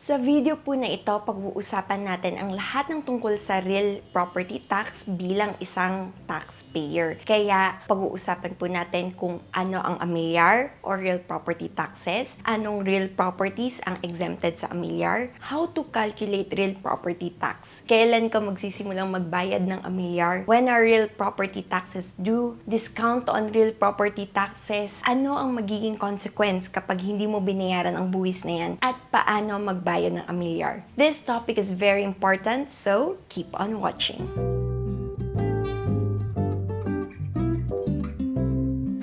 Sa video po na ito, pag-uusapan natin ang lahat ng tungkol sa real property tax bilang isang taxpayer. Kaya pag-uusapan po natin kung ano ang Amilyar or real property taxes, anong real properties ang exempted sa Amilyar, how to calculate real property tax, kailan ka magsisimulang magbayad ng Amilyar, when are real property taxes due, discount on real property taxes, ano ang magiging consequence kapag hindi mo binayaran ang buwis na yan, at paano magbayad ng Amilyar. This topic is very important, so keep on watching.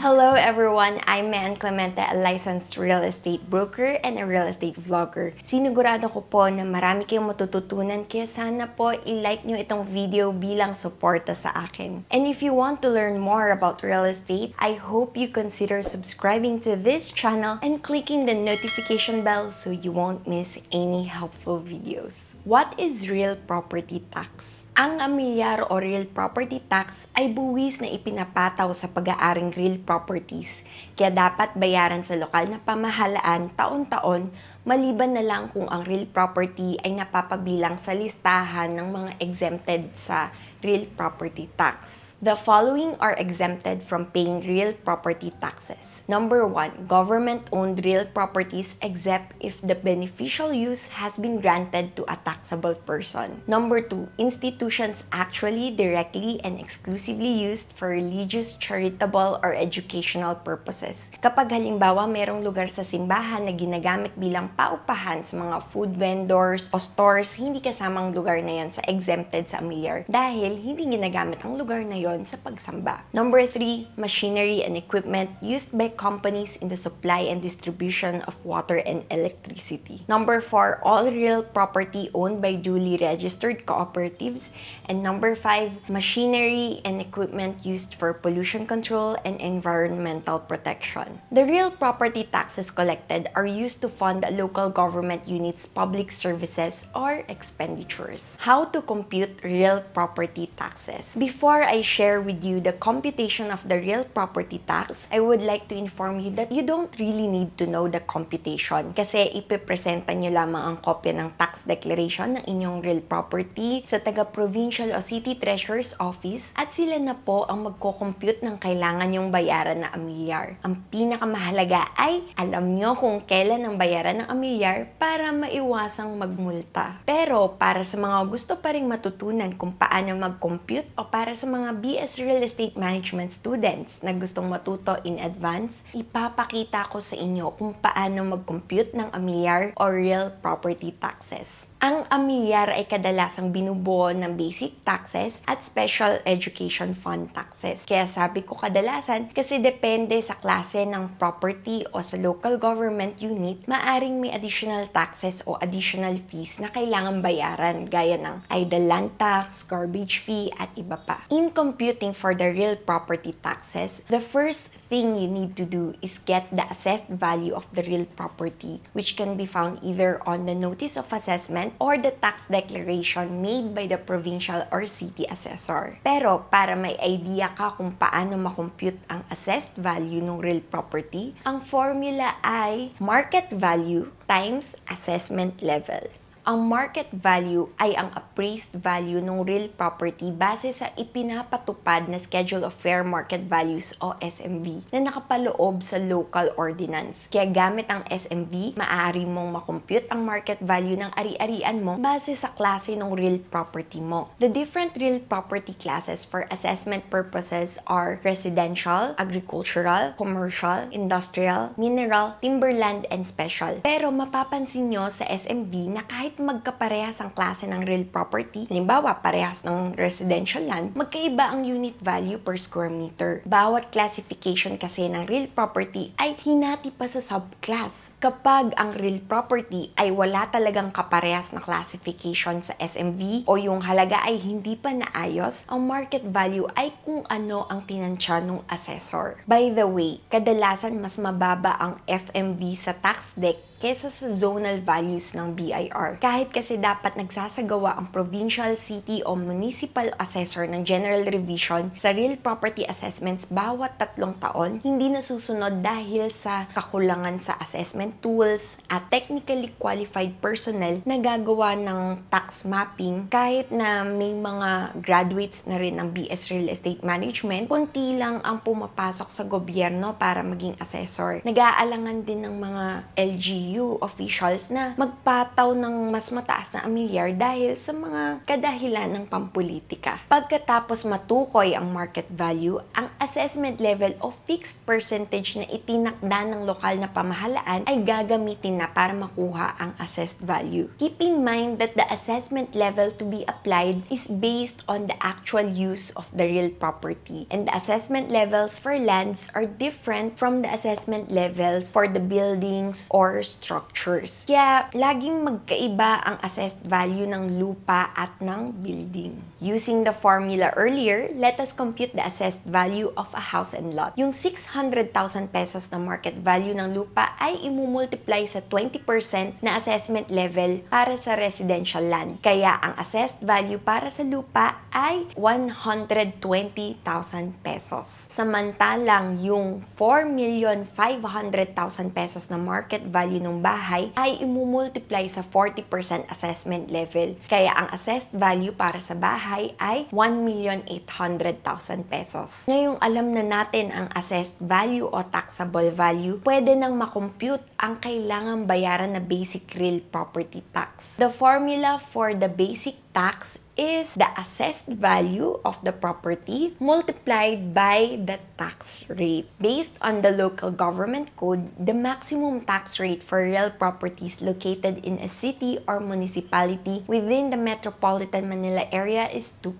Hello everyone, I'm Man Clemente, a licensed real estate broker and a real estate vlogger. Sinigurado ko po na marami kayong matututunan, kaya sana po i-like nyo itong video bilang suporta sa akin. And if you want to learn more about real estate, I hope you consider subscribing to this channel and clicking the notification bell so you won't miss any helpful videos. What is real property tax? Ang Amilyar o real property tax ay buwis na ipinapataw sa pag-aaring real properties, kaya dapat bayaran sa lokal na pamahalaan taon-taon maliban na lang kung ang real property ay napapabilang sa listahan ng mga exempted sa real property tax. The following are exempted from paying real property taxes. Number 1, government-owned real properties except if the beneficial use has been granted to a taxable person. Number 2, institutions actually, directly, and exclusively used for religious, charitable, or educational purposes. Kapag halimbawa merong lugar sa simbahan na ginagamit bilang paupahan sa mga food vendors o stores, hindi kasamang lugar na yan sa exempted sa Amilyar dahil hindi ginagamit ang lugar na yon sa pagsamba. Number 3, machinery and equipment used by companies in the supply and distribution of water and electricity. Number 4, all real property owned by duly registered cooperatives. And number 5, machinery and equipment used for pollution control and environmental protection. The real property taxes collected are used to fund local government units' public services or expenditures. How to compute real property taxes? Before I share with you the computation of the real property tax, I would like to inform you that you don't really need to know the computation kasi ipipresenta nyo lamang ang kopya ng tax declaration ng inyong real property sa taga-provincial o city treasurer's office at sila na po ang magko-compute ng kailangan yung bayaran na Amilyar. Ang pinakamahalaga ay alam nyo kung kailan ang bayaran ng Amilyar para maiwasang magmulta. Pero para sa mga gusto pa ring matutunan kung paano mag-compute o para sa mga BS Real Estate Management students na gustong matuto in advance, ipapakita ko sa inyo kung paano mag-compute ng Amilyar o real property taxes. Ang Amilyar ay kadalasang binubuo ng basic taxes at special education fund taxes. Kaya sabi ko kadalasan kasi depende sa klase ng property o sa local government unit, maaring may additional taxes o additional fees na kailangan bayaran gaya ng idle land tax, garbage fee at iba pa. In computing for the real property taxes, the first thing you need to do is get the assessed value of the real property, which can be found either on the notice of assessment or the tax declaration made by the provincial or city assessor. Pero para may idea ka kung paano makompute ang assessed value ng real property, ang formula ay market value times assessment level. Ang market value ay ang appraised value ng real property base sa ipinapatupad na Schedule of Fair Market Values o SMV na nakapaloob sa local ordinance. Kaya gamit ang SMV, maaari mong makompute ang market value ng ari-arian mo base sa klase ng real property mo. The different real property classes for assessment purposes are residential, agricultural, commercial, industrial, mineral, timberland, and special. Pero mapapansin nyo sa SMV na kahit magkaparehas ang klase ng real property, halimbawa parehas ng residential land, magkaiba ang unit value per square meter. Bawat classification kasi ng real property ay hinati pa sa subclass. Kapag ang real property ay wala talagang kaparehas na classification sa SMV o yung halaga ay hindi pa naayos, ang market value ay kung ano ang tinansya ng assessor. By the way, kadalasan mas mababa ang FMV sa tax deck kesa sa zonal values ng BIR. Kahit kasi dapat nagsasagawa ang provincial, city o municipal assessor ng general revision sa real property assessments bawat 3 taon, hindi nasusunod dahil sa kakulangan sa assessment tools at technically qualified personnel na gagawa ng tax mapping. Kahit na may mga graduates na rin ng BS Real Estate Management, kunti lang ang pumapasok sa gobyerno para maging assessor. Nag-aalangan din ng mga LGU officials na magpataw ng mas mataas na Amilyar dahil sa mga kadahilan ng pampolitika. Pagkatapos matukoy ang market value, ang assessment level o fixed percentage na itinakda ng lokal na pamahalaan ay gagamitin na para makuha ang assessed value. Keep in mind that the assessment level to be applied is based on the actual use of the real property, and the assessment levels for lands are different from the assessment levels for the buildings or structures. Kaya laging magkaiba ang assessed value ng lupa at ng building. Using the formula earlier, let us compute the assessed value of a house and lot. Yung 600,000 pesos na market value ng lupa ay imumultiply sa 20% na assessment level para sa residential land. Kaya ang assessed value para sa lupa ay 120,000 pesos. Samantalang yung 4,500,000 pesos na market value ng bahay ay imumultiply sa 40% assessment level. Kaya ang assessed value para sa bahay ay 1,800,000 pesos. Ngayong alam na natin ang assessed value o taxable value, pwede nang makompute ang kailangang bayaran na basic real property tax. The formula for the basic tax is the assessed value of the property multiplied by the tax rate. Based on the local government code, the maximum tax rate for real properties located in a city or municipality within the metropolitan Manila area is 2%.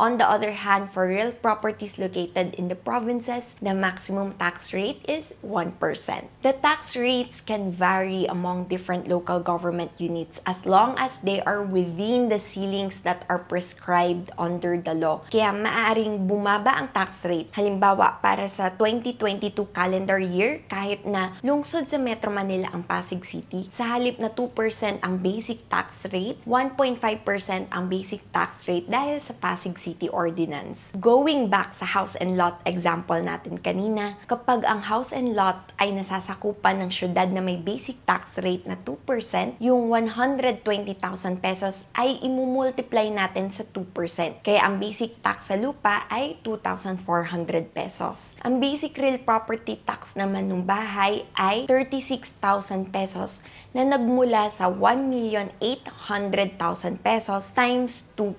On the other hand, for real properties located in the provinces, the maximum tax rate is 1%. The tax rates can vary among different local government units as long as they are within the ceilings that are prescribed under the law. Kaya maaaring bumaba ang tax rate. Halimbawa, para sa 2022 calendar year, kahit na lungsod sa Metro Manila ang Pasig City, sa halip na 2% ang basic tax rate, 1.5% ang basic tax rate dahil sa Pasig City Ordinance. Going back sa house and lot example natin kanina, kapag ang house and lot ay nasasakupan ng syudad na may basic tax rate na 2%, yung 120,000 pesos ay imumultiply natin sa 2%. Kaya ang basic tax sa lupa ay 2,400 pesos. Ang basic real property tax naman ng bahay ay 36,000 pesos na nagmula sa 1,800,000 pesos times 2%.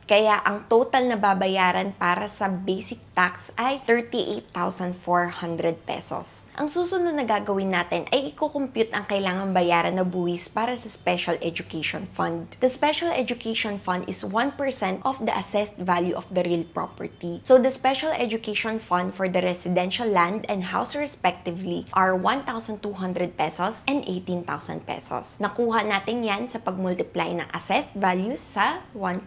Kaya ang total na babayaran para sa basic tax ay 38,400 pesos. Ang susunod na gagawin natin ay i-compute ang kailangang bayaran na buwis para sa Special Education Fund. The Special Education Fund is 1% of the assessed value of the real property. So the Special Education Fund for the residential land and house respectively are 1,200 pesos and 18,000 pesos. Nakuha natin yan sa pagmultiply ng assessed values sa 1%.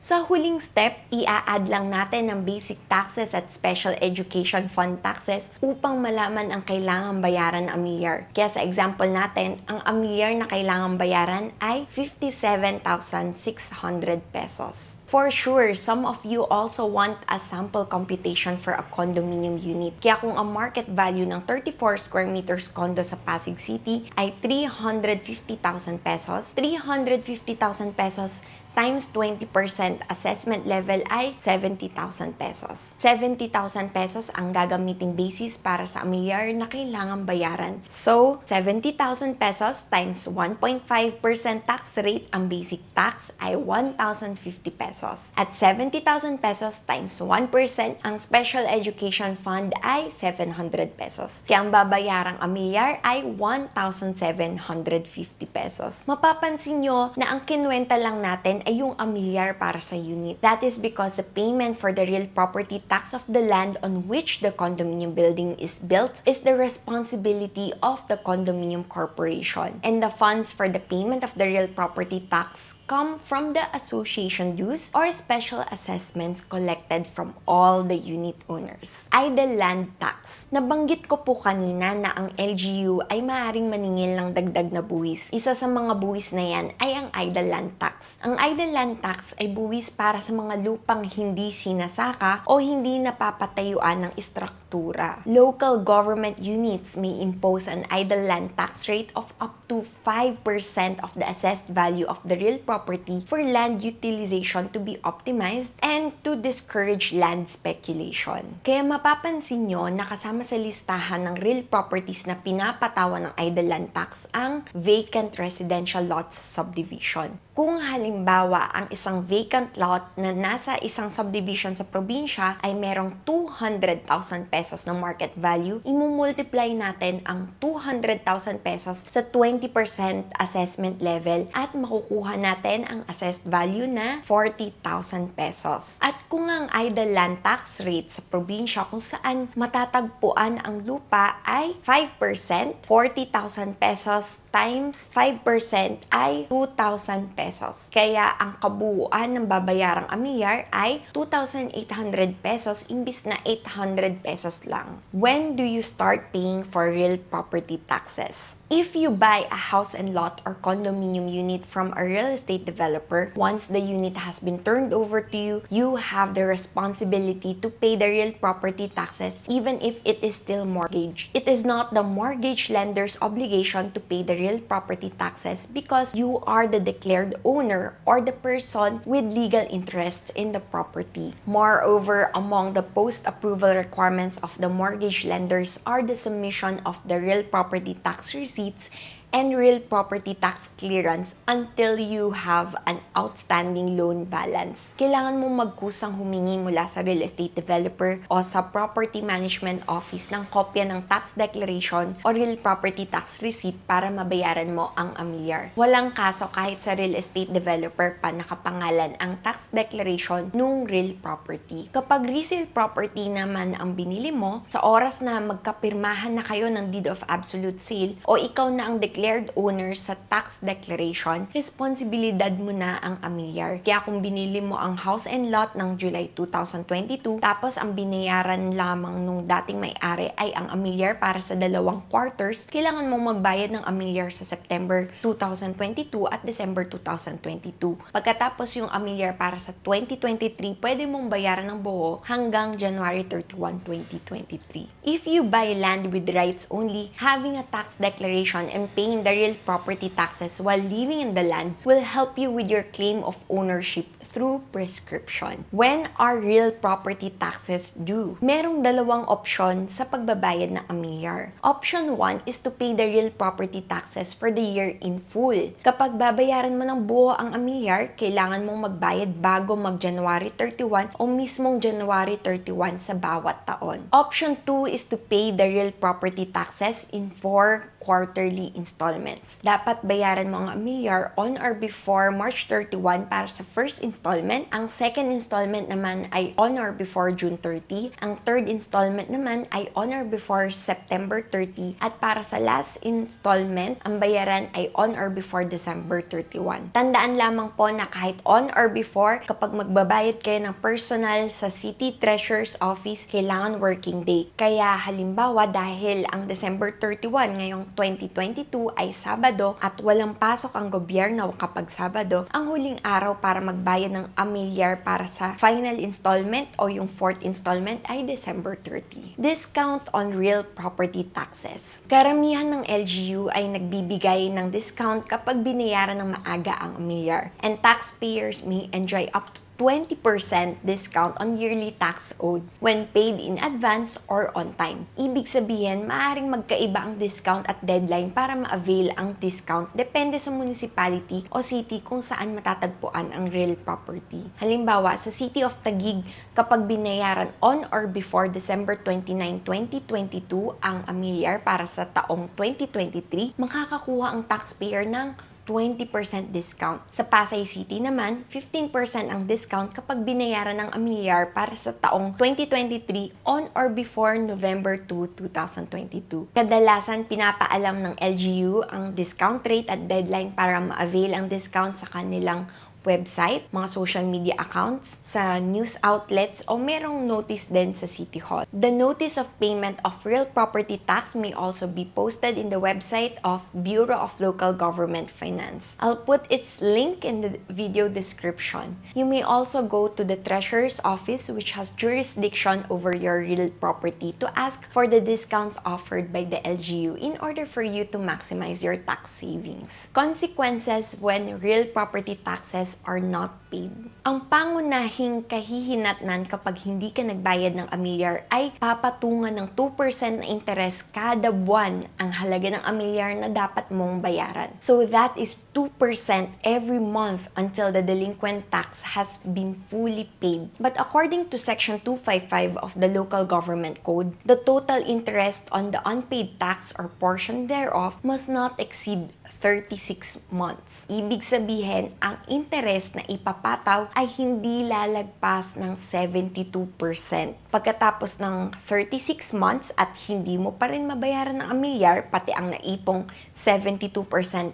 Sa huling step, i-add lang natin ang basic taxes at Special Education Fund taxes upang malaman ang kailangang bayaran ng Amilyar. Kaya sa example natin, ang Amilyar na kailangang bayaran ay 57,600 pesos. For sure, some of you also want a sample computation for a condominium unit. Kaya kung ang market value ng 34 square meters condo sa Pasig City ay 350,000 pesos, 350,000 pesos times 20% assessment level ay 70,000 pesos. 70,000 pesos ang gagamiting basis para sa Amilyar na kailangang bayaran. So, 70,000 pesos times 1.5% tax rate, ang basic tax ay 1,050 pesos. At 70,000 pesos times 1%, ang Special Education Fund ay 700 pesos. Kaya ang babayarang Amilyar ay 1,750 pesos. Mapapansin nyo na ang kinwenta lang natin natin ay yung amilyar para sa unit. That is because the payment for the real property tax of the land on which the condominium building is built is the responsibility of the condominium corporation. And the funds for the payment of the real property tax come from the association dues or special assessments collected from all the unit owners. Idle land tax. Nabanggit ko po kanina na ang LGU ay maaaring maningil ng dagdag na buwis. Isa sa mga buwis na yan ay ang idle land tax. Ang idle land tax ay buwis para sa mga lupang hindi sinasaka o hindi napapatayuan ng istruktura. Local government units may impose an idle land tax rate of up to 5% of the assessed value of the real property for land utilization to be optimized and to discourage land speculation. Kaya mapapansin nyo na kasama sa listahan ng real properties na pinapatawan ng idle land tax ang vacant residential lots subdivision. Kung halimbawa ang isang vacant lot na nasa isang subdivision sa probinsya ay merong 200,000 pesos na market value, imumultiply natin ang 200,000 pesos sa 20% assessment level at makukuha natin ang assessed value na 40,000 pesos. At kung ang idle land tax rate sa probinsya kung saan matatagpuan ang lupa ay 5%, 40,000 pesos times 5% ay 2,000 pesos. Kaya ang kabuuan ng babayarang amilyar ay 2,800 pesos imbis na 800 pesos lang. When do you start paying for real property taxes? If you buy a house and lot or condominium unit from a real estate developer, once the unit has been turned over to you, you have the responsibility to pay the real property taxes even if it is still mortgaged. It is not the mortgage lender's obligation to pay the real property taxes because you are the declared owner or the person with legal interest in the property. Moreover, among the post-approval requirements of the mortgage lenders are the submission of the real property tax receipts and real property tax clearance until you have an outstanding loan balance. Kailangan mong magkusang humingi mula sa real estate developer o sa property management office ng kopya ng tax declaration o real property tax receipt para mabayaran mo ang amilyar. Walang kaso kahit sa real estate developer pa nakapangalan ang tax declaration nung real property. Kapag resale property naman ang binili mo, sa oras na magkapirmahan na kayo ng deed of absolute sale o ikaw na ang declared owner sa tax declaration, responsibilidad mo na ang amilyar. Kaya kung binili mo ang house and lot ng July 2022, tapos ang binayaran lamang nung dating may-ari ay ang amilyar para sa 2 quarters, kailangan mong magbayad ng amilyar sa September 2022 at December 2022. Pagkatapos yung amilyar para sa 2023, pwede mong bayaran ng buo hanggang January 31, 2023. If you buy land with rights only, having a tax declaration and paying the real property taxes while living in the land will help you with your claim of ownership through prescription. When are real property taxes due? Merong 2 opsyon sa pagbabayad ng amilyar. Option 1 is to pay the real property taxes for the year in full. Kapag babayaran mo ng buo ang amilyar, kailangan mong magbayad bago mag-January 31 o mismong January 31 sa bawat taon. Option 2 is to pay the real property taxes in 4 quarterly installments. Dapat bayaran mo ang amilyar on or before March 31 para sa first installment. Ang second installment naman ay on or before June 30. Ang third installment naman ay on or before September 30. At para sa last installment, ang bayaran ay on or before December 31. Tandaan lamang po na kahit on or before, kapag magbabayad kayo ng personal sa City Treasurer's Office, kailangan working day. Kaya halimbawa dahil ang December 31 ngayong 2022 ay Sabado at walang pasok ang gobyerno kapag Sabado, ang huling araw para magbayad ng amilyar para sa final installment o yung fourth installment ay December 30. Discount on real property taxes. Karamihan ng LGU ay nagbibigay ng discount kapag binayaran ng maaga ang amilyar, and taxpayers may enjoy up to 20% discount on yearly tax owed when paid in advance or on time. Ibig sabihin, maaaring magkaiba ang discount at deadline para ma-avail ang discount depende sa municipality o city kung saan matatagpuan ang real property. Halimbawa, sa City of Taguig, kapag binayaran on or before December 29, 2022 ang amilyar para sa taong 2023, makakakuha ang taxpayer ng 20% discount. Sa Pasay City naman, 15% ang discount kapag binayaran ng Amilyar para sa taong 2023 on or before November 2, 2022. Kadalasan, pinapaalam ng LGU ang discount rate at deadline para ma-avail ang discount sa kanilang website, mga social media accounts, sa news outlets o merong notice din sa City Hall. The notice of payment of real property tax may also be posted in the website of Bureau of Local Government Finance. I'll put its link in the video description. You may also go to the Treasurer's Office, which has jurisdiction over your real property, to ask for the discounts offered by the LGU in order for you to maximize your tax savings. Consequences when real property taxes are not paid. Ang pangunahing kahihinatnan kapag hindi ka nagbayad ng Amilyar ay papatungan ng 2% na interest kada buwan ang halaga ng Amilyar na dapat mong bayaran. So that is 2% every month until the delinquent tax has been fully paid. But according to Section 255 of the Local Government Code, the total interest on the unpaid tax or portion thereof must not exceed 36 months. Ibig sabihin, ang interest na ipapataw ay hindi lalagpas ng 72%. Pagkatapos ng 36 months at hindi mo pa rin mabayaran ng Amilyar, pati ang naipong 72%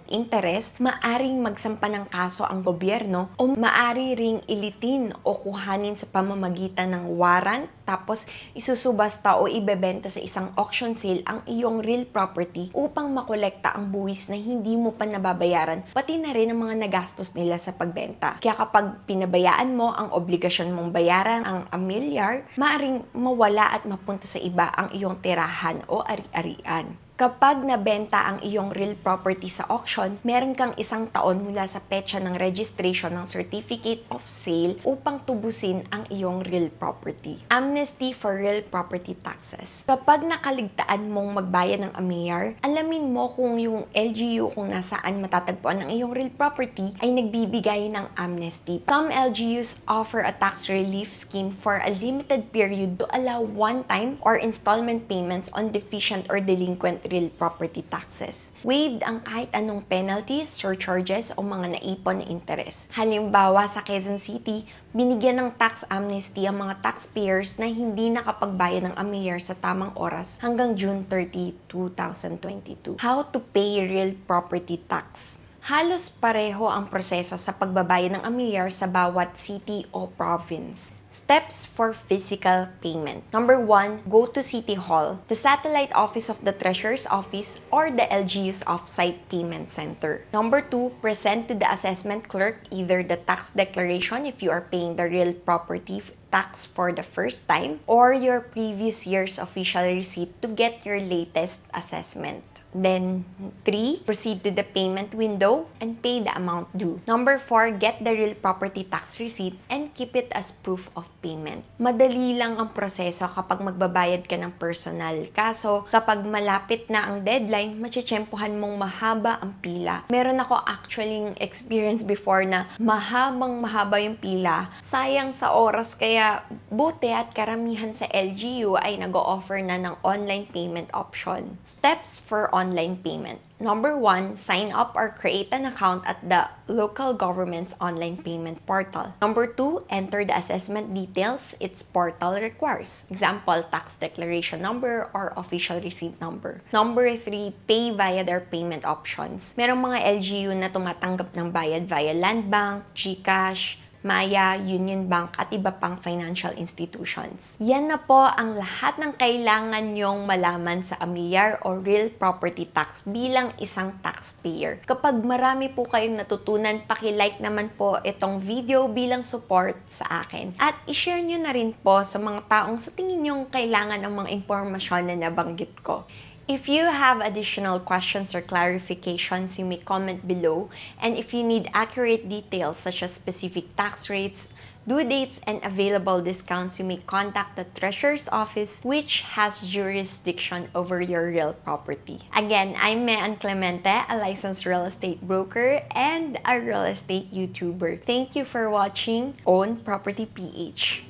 interest, maaring magsampa ng kaso ang gobyerno o maari ring ilitin o kuhanin sa pamamagitan ng warrant, tapos isusubasta o ibebenta sa isang auction sale ang iyong real property upang makolekta ang buwis na hindi mo pa nababayaran, pati na rin ang mga nagastos nila sa pagbenta. Kaya kapag pinabayaan mo ang obligasyon mong bayaran ang Amilyar, maaring mawala at mapunta sa iba ang iyong tirahan o ari-arian. Kapag nabenta ang iyong real property sa auction, meron kang 1 taon mula sa petsa ng registration ng Certificate of Sale upang tubusin ang iyong real property. Amnesty for real property taxes. Kapag nakaligtaan mong magbayad ng Amilyar, alamin mo kung yung LGU kung nasaan matatagpuan ang iyong real property ay nagbibigay ng amnesty. Some LGUs offer a tax relief scheme for a limited period to allow one-time or installment payments on deficient or delinquent real property taxes. Waived ang kahit anong penalties, surcharges o mga naipon na interest. Halimbawa, sa Quezon City, binigyan ng tax amnesty ang mga taxpayers na hindi nakapagbayad ng Amilyar sa tamang oras hanggang June 30, 2022. How to pay real property tax? Halos pareho ang proseso sa pagbabayad ng Amilyar sa bawat city o province. Steps for physical payment. Number 1, go to City Hall, the satellite office of the Treasurer's Office, or the LGU's off-site payment center. Number 2, present to the assessment clerk either the tax declaration if you are paying the real property tax for the first time, or your previous year's official receipt to get your latest assessment. Then, 3, proceed to the payment window and pay the amount due. Number 4, get the real property tax receipt and keep it as proof of payment. Madali lang ang proseso kapag magbabayad ka ng personal. Kaso, kapag malapit na ang deadline, matsitsempohan mong mahaba ang pila. Meron ako actually experience before na mahaba yung pila. Sayang sa oras, kaya buti at karamihan sa LGU ay nag-o-offer na ng online payment option. Steps for online payment. Number 1, sign up or create an account at the local government's online payment portal. Number 2, enter the assessment details its portal requires. Example, tax declaration number or official receipt number. Number 3, pay via their payment options. Merong mga LGU na tumatanggap ng bayad via Land Bank, GCash, Maya, Union Bank, at iba pang financial institutions. Yan na po ang lahat ng kailangan nyong malaman sa Amilyar o real property tax bilang isang taxpayer. Kapag marami po kayong natutunan, paki-like naman po itong video bilang support sa akin. At i-share nyo na rin po sa mga taong sa tingin nyong kailangan ng mga impormasyon na nabanggit ko. If you have additional questions or clarifications, you may comment below. And if you need accurate details such as specific tax rates, due dates, and available discounts, you may contact the Treasurer's Office, which has jurisdiction over your real property. Again, I'm Mean Clemente, a licensed real estate broker and a real estate YouTuber. Thank you for watching Own Property PH.